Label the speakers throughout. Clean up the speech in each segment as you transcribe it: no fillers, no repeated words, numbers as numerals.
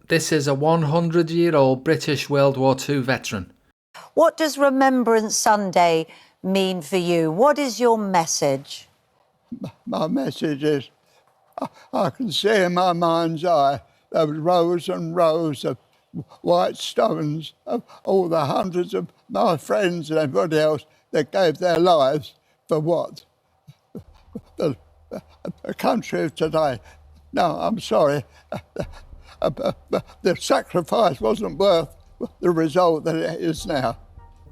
Speaker 1: This is a 100-year-old British World War II veteran.
Speaker 2: What does Remembrance Sunday mean for you? What is your message?
Speaker 3: My message is, I can see in my mind's eye those rows and rows of white stones of all the hundreds of my friends and everybody else that gave their lives for what? The country of today. No, I'm sorry. The sacrifice wasn't worth the result that it is now.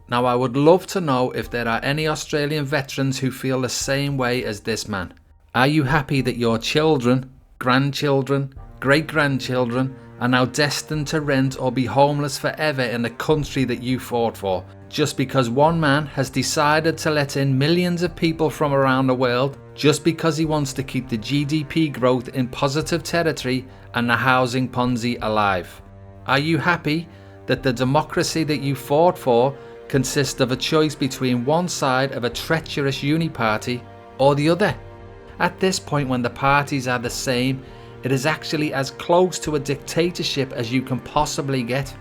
Speaker 1: Now, I would love to know if there are any Australian veterans who feel the same way as this man. Are you happy that your children, grandchildren, great-grandchildren are now destined to rent or be homeless forever in the country that you fought for, just because one man has decided to let in millions of people from around the world, just because he wants to keep the GDP growth in positive territory and the housing Ponzi alive? Are you happy that the democracy that you fought for consists of a choice between one side of a treacherous UNIPARTY or the other? At this point, when the parties are the same, it is actually as close to a dictatorship as you can possibly get.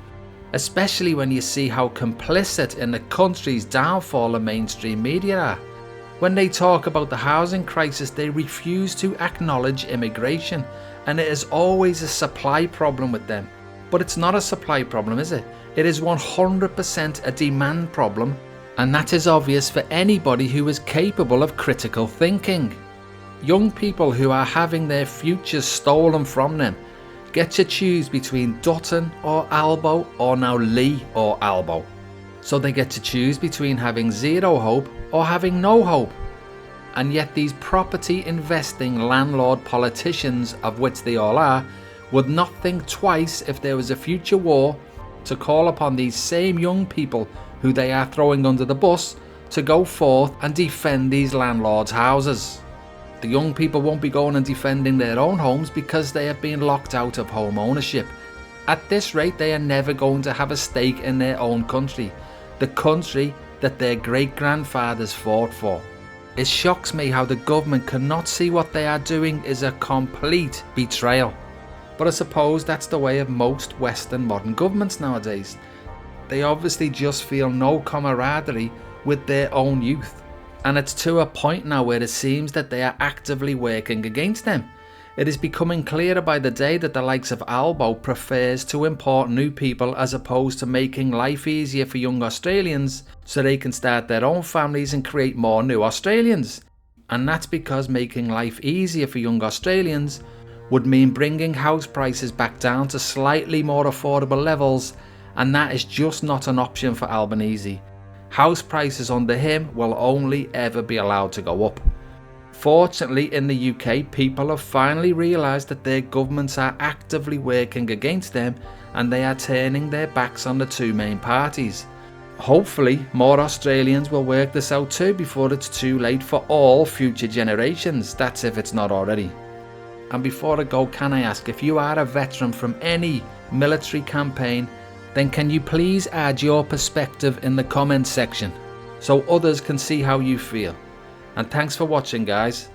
Speaker 1: Especially when you see how complicit in the country's downfall the mainstream media are. When they talk about the housing crisis, they refuse to acknowledge immigration, and it is always a supply problem with them. But it's not a supply problem, is it? It is 100% a demand problem, and that is obvious for anybody who is capable of critical thinking. Young people who are having their futures stolen from them get to choose between Dutton or ALBO, or now Lee or ALBO. So they get to choose between having zero hope or having no hope. And yet these property investing landlord politicians, of which they all are, would not think twice if there was a future war to call upon these same young people who they are throwing under the bus to go forth and defend these landlords' houses. The young people won't be going and defending their own homes because they have been locked out of home ownership. At this rate, they are never going to have a stake in their own country, the country that their great-grandfathers fought for. It shocks me how the government cannot see what they are doing is a complete betrayal. But I suppose that's the way of most Western modern governments nowadays. They obviously just feel no camaraderie with their own youth. And it's to a point now where it seems that they are actively working against them. It is becoming clearer by the day that the likes of ALBO prefers to import new people as opposed to making life easier for young Australians so they can start their own families and create more new Australians. And that's because making life easier for young Australians would mean bringing house prices back down to slightly more affordable levels, and that is just not an option for Albanese. House prices under him will only ever be allowed to go up. Fortunately, in the UK, people have finally realised that their governments are actively working against them, and they are turning their backs on the two main parties. Hopefully, more Australians will work this out too before it's too late for all future generations. That's if it's not already. And before I go, can I ask, if you are a veteran from any military campaign, then can you please add your perspective in the comments section so others can see how you feel. And thanks for watching, guys.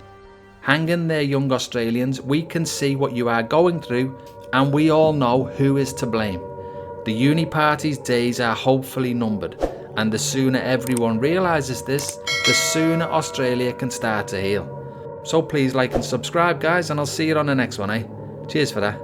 Speaker 1: Hang in there, young Australians. We can see what you are going through, and we all know who is to blame. The UNIPARTY's days are hopefully numbered, and the sooner everyone realises this, the sooner Australia can start to heal. So please like and subscribe, guys, and I'll see you on the next one, eh? Cheers for that.